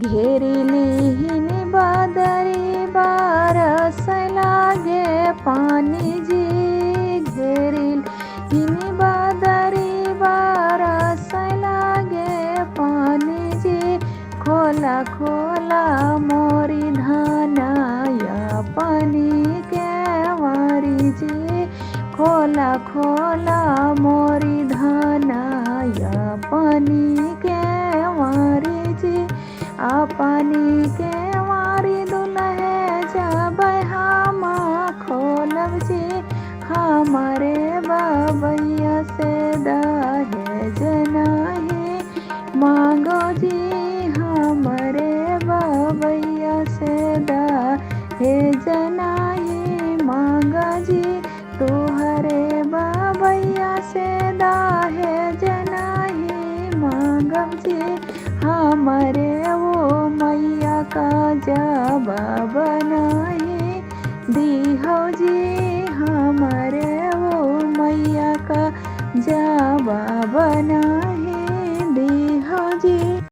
घेरिलीन बादरी बारस लागे पानी जी। घेरिलीन बादरी बारस लागे पानी जी। खोला खोला मोरी धनाया पानी के वारी जी। खोला खोला मोरी धनाया पानी के वारी जी। आ पानी के वारी दुल्हे जब हम खोलब जी। हमारे बाबैया से दहेज नहीं मांगो जी। हमारे बाबैया से दहेज नहीं मांगो जी। तुहरे बाबैया से दहेज नहीं मांगब जी। हमारे वो मैया का जवाब नहीं दीहो जी। हमारे वो मैया का जवाब नहीं